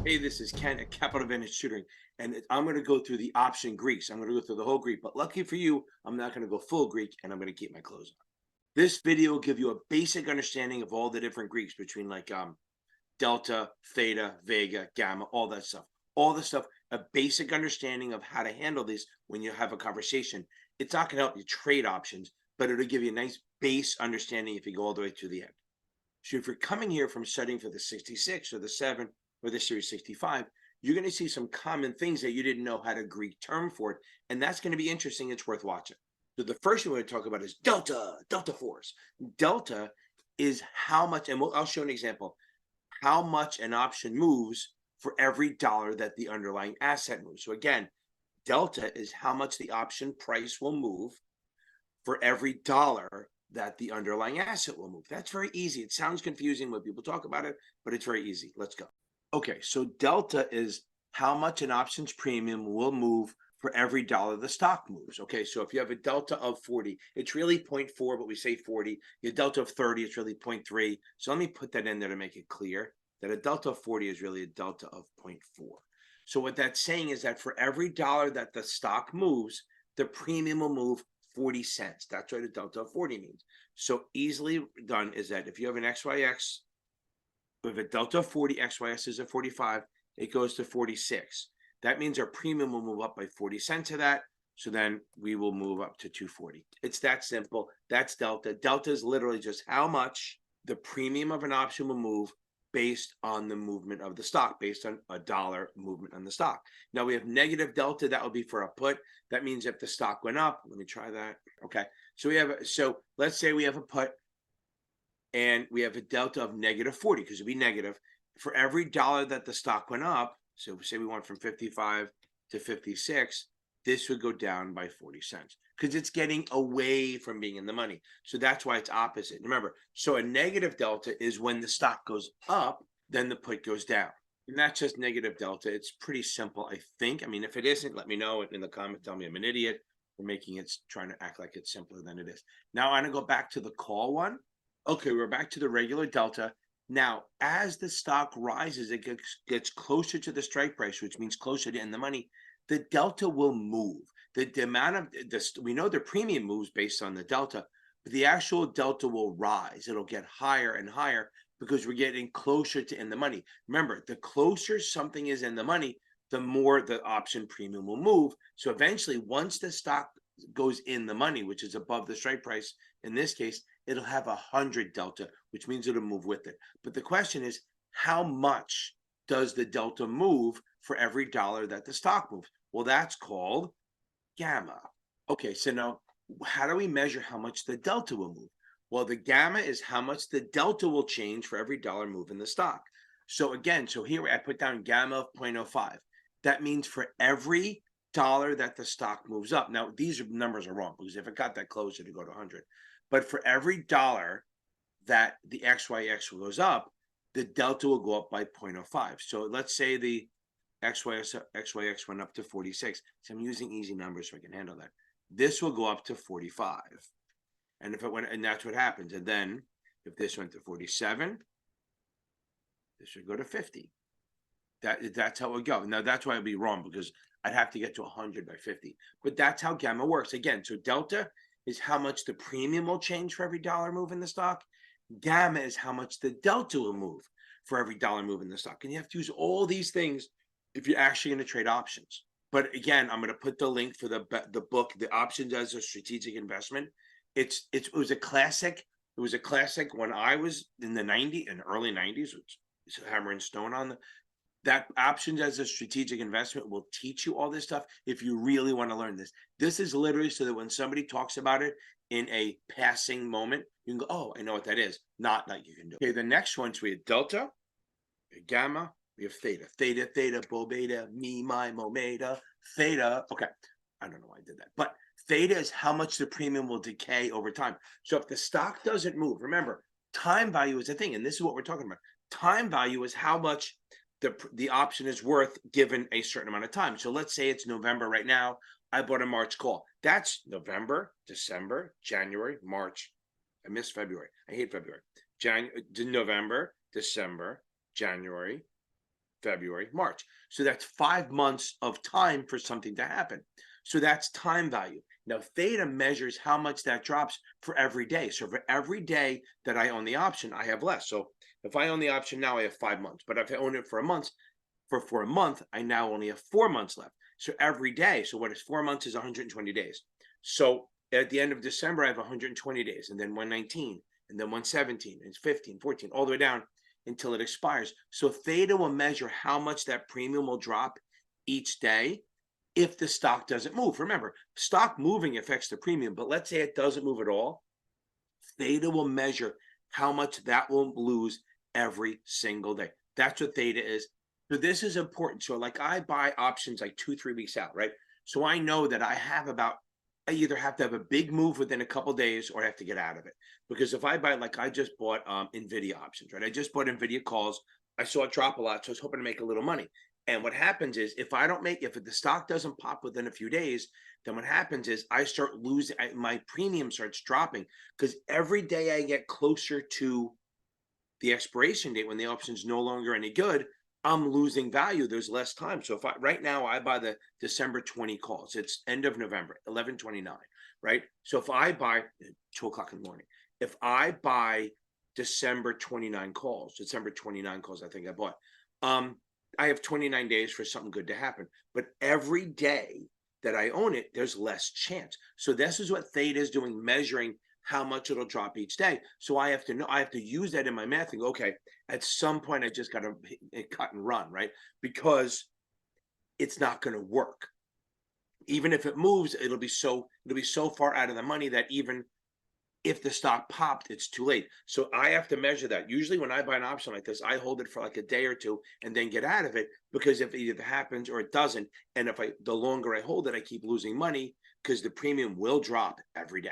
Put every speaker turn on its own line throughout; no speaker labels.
Hey, this is Ken at Capital Advantage Tutoring, and I'm going to go through the option Greeks. I'm going to go through the whole Greek, but lucky for you, I'm not going to go full Greek, and I'm going to keep my clothes on. This video will give you a basic understanding of all the different Greeks between like delta, theta, vega, gamma, all that stuff. All the stuff, a basic understanding of how to handle this when you have a conversation. It's not going to help you trade options, but it'll give you a nice base understanding if you go all the way to the end. So if you're coming here from studying for the 66 or the 7 or the Series 65, you're going to see some common things that you didn't know had a Greek term for it. And that's going to be interesting. It's worth watching. So the first thing we're going to talk about is delta force. Delta is how much, and I'll show an example, how much an option moves for every dollar that the underlying asset moves. So again, delta is how much the option price will move for every dollar that the underlying asset will move. That's very easy. It sounds confusing when people talk about it, but it's very easy. Let's go. Okay, so delta is how much an options premium will move for every dollar the stock moves. Okay, so if you have a delta of 40, it's really 0.4, but we say 40. Your delta of 30, it's really 0.3. So let me put that in there to make it clear that a delta of 40 is really a delta of 0.4. So what that's saying is that for every dollar that the stock moves, the premium will move 40 cents. That's what a delta of 40 means. So easily done is that if you have an XYX, with a delta of 40, XYS is a 45, it goes to 46. That means our premium will move up by 40 cents of that. So then we will move up to 240. It's that simple. That's delta. Delta is literally just how much the premium of an option will move based on the movement of the stock, based on a dollar movement on the stock. Now we have negative delta. That would be for a put. That means if the stock went up, let me try that. Okay. So let's say we have a put and we have a delta of negative 40 because it'd be negative. For every dollar that the stock went up, so say we went from 55 to 56, this would go down by 40 cents because it's getting away from being in the money. So that's why it's opposite. Remember, so a negative delta is when the stock goes up, then the put goes down. And that's just negative delta. It's pretty simple, I think. I mean, if it isn't, let me know in the comments. Tell me I'm an idiot for making it, trying to act like it's simpler than it is. Now I'm going to go back to the call one. Okay, we're back to the regular delta. Now, as the stock rises, it gets closer to the strike price, which means closer to in the money. The delta will move. The amount of this, we know the premium moves based on the delta, but the actual delta will rise. It'll get higher and higher because we're getting closer to in the money. Remember, the closer something is in the money, the more the option premium will move. So eventually, once the stock goes in the money, which is above the strike price, in this case, it'll have 100 delta, which means it'll move with it. But the question is, how much does the delta move for every dollar that the stock moves? Well, that's called gamma. Okay, so now how do we measure how much the delta will move? Well, the gamma is how much the delta will change for every dollar move in the stock. So again, so here I put down gamma of 0.05. That means for every dollar that the stock moves up. Now, these numbers are wrong because if it got that closer to go to 100, but for every dollar that the XYX goes up, the delta will go up by 0.05. So let's say the XYX went up to 46. So I'm using easy numbers so I can handle that. This will go up to 45. And if it went, and that's what happens. And then if this went to 47, this would go to 50. That's how it would go. Now that's why it'd be wrong because I'd have to get to 100 by 50. But that's how gamma works. Again, so delta is how much the premium will change for every dollar move in the stock. Gamma is how much the delta will move for every dollar move in the stock. And you have to use all these things if you're actually going to trade options. But again, I'm going to put the link for the book, The Options as a Strategic Investment. It was a classic. It was a classic when I was in the 90s and early 90s, which is Hammer and Stone on that Options as a Strategic Investment will teach you all this stuff if you really want to learn this. This is literally so that when somebody talks about it in a passing moment, you can go, oh, I know what that is. Not like you can do. Okay, the next one, so we have delta, we have gamma, we have theta. Theta, theta, bo beta, me, my, mo, beta, theta. Okay, I don't know why I did that. But theta is how much the premium will decay over time. So if the stock doesn't move, remember, time value is a thing, and this is what we're talking about. Time value is how much the option is worth given a certain amount of time. So let's say it's November right now. I bought a March call. That's November, December, January, March. I missed February. I hate February. November, December, January, February, March. So that's 5 months of time for something to happen. So that's time value. Now, theta measures how much that drops for every day. So for every day that I own the option, I have less. So if I own the option now, I have 5 months. But if I own it for a month, I now only have 4 months left. So every day, so what is 4 months is 120 days. So at the end of December, I have 120 days, and then 119, and then 117, and 15, 14, all the way down until it expires. So theta will measure how much that premium will drop each day if the stock doesn't move. Remember, stock moving affects the premium, but let's say it doesn't move at all. Theta will measure how much that will lose every single day. That's what theta is. So this is important. So like I buy options like 2-3 weeks out, right? So I know that I either have to have a big move within a couple days or I have to get out of it. Because if I buy, like I just bought NVIDIA options, right? I just bought NVIDIA calls. I saw it drop a lot, so I was hoping to make a little money. And what happens is if the stock doesn't pop within a few days, then what happens is I start losing, my premium starts dropping because every day I get closer to the expiration date when the option's no longer any good, I'm losing value. There's less time. So right now I buy the December 20 calls, it's end of November, 11/29, right? So if I buy 2 o'clock in the morning, if I buy December 29 calls, I think I bought, I have 29 days for something good to happen. But every day that I own it, there's less chance. So this is what theta is doing, measuring how much it'll drop each day. So I have to use that in my math and go, okay, at some point I just got to cut and run, right? Because it's not going to work. Even if it moves, it'll be so far out of the money that even if the stock popped, it's too late. So I have to measure that. Usually when I buy an option like this, I hold it for like a day or two and then get out of it, because if it either happens or it doesn't, and the longer I hold it, I keep losing money because the premium will drop every day.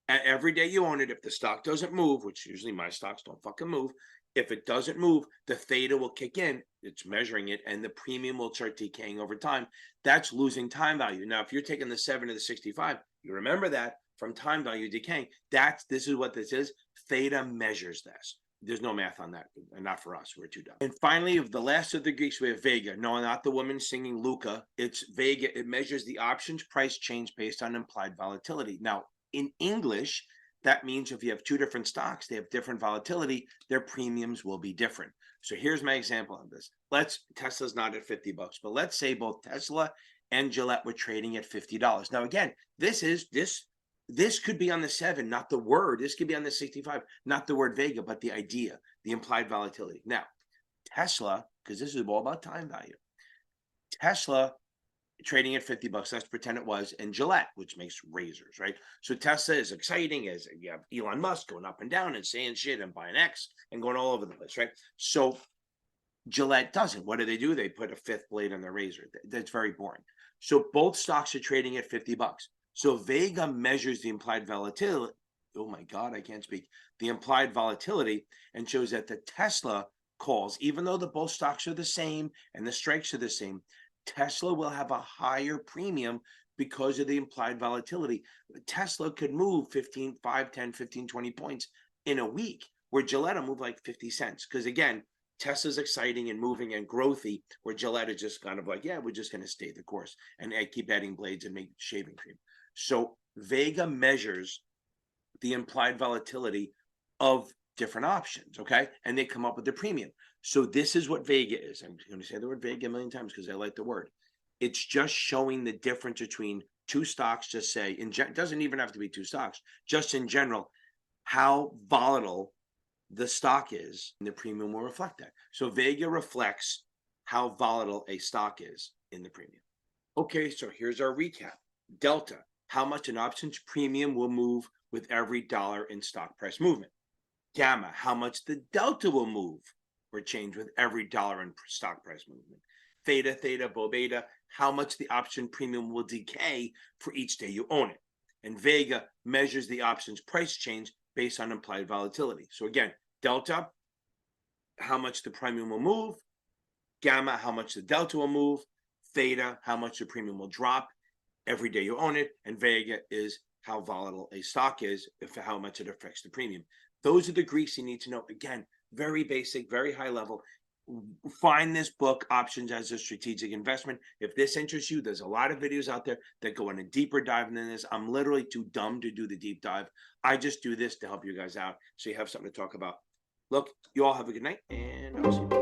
Every day you own it, if the stock doesn't move, which usually my stocks don't fucking move, if it doesn't move, the theta will kick in, it's measuring it, and the premium will start decaying over time. That's losing time value. Now, if you're taking the 7 to the 65, you remember that from time value decaying. This is what this is. Theta measures this. There's no math on that, and not for us. We're too dumb. And finally, of the last of the Greeks, we have Vega. No, not the woman singing Luca. It's Vega. It measures the options price change based on implied volatility. Now, in English, that means if you have two different stocks, they have different volatility, their premiums will be different. So here's my example of this. Tesla's not at $50, but let's say both Tesla and Gillette were trading at $50. Now, again, this could be on the 7, not the word. This could be on the 65, not the word Vega, but the idea, the implied volatility. Now, Tesla, because this is all about time value, Tesla trading at $50, let's pretend it was, and Gillette, which makes razors, right? So Tesla is exciting, as you have Elon Musk going up and down and saying shit and buying X and going all over the place, right? So Gillette doesn't. What do? They put a 5th blade on their razor. That's very boring. So both stocks are trading at $50. So Vega measures the implied volatility. Oh my God, I can't speak. The implied volatility, and shows that the Tesla calls, even though the both stocks are the same and the strikes are the same, Tesla will have a higher premium because of the implied volatility. Tesla could move 5, 10, 15, 20 points in a week, where Gillette will move like 50 cents. Because again, Tesla's exciting and moving and growthy, where Gillette is just kind of like, yeah, we're just going to stay the course and keep adding blades and make shaving cream. So Vega measures the implied volatility of different options, okay? And they come up with the premium. So this is what Vega is. I'm going to say the word Vega a million times because I like the word. It's just showing the difference between two stocks, just say, it doesn't even have to be two stocks, just in general, how volatile the stock is, and the premium will reflect that. So Vega reflects how volatile a stock is in the premium. Okay, so here's our recap. Delta, how much an options premium will move with every dollar in stock price movement. Gamma, how much the delta will move or change with every dollar in stock price movement. Theta, beta, how much the option premium will decay for each day you own it. And Vega measures the options price change based on implied volatility. So again, delta, how much the premium will move. Gamma, how much the delta will move. Theta, how much the premium will drop every day you own it. And Vega is how volatile a stock is, how much it affects the premium. Those are the Greeks you need to know. Again, very basic, very high level. find this book, Options as a Strategic Investment. If this interests you, there's a lot of videos out there that go in a deeper dive than this. I'm literally too dumb to do the deep dive. I just do this to help you guys out so you have something to talk about. Look, you all have a good night, and I'll see you.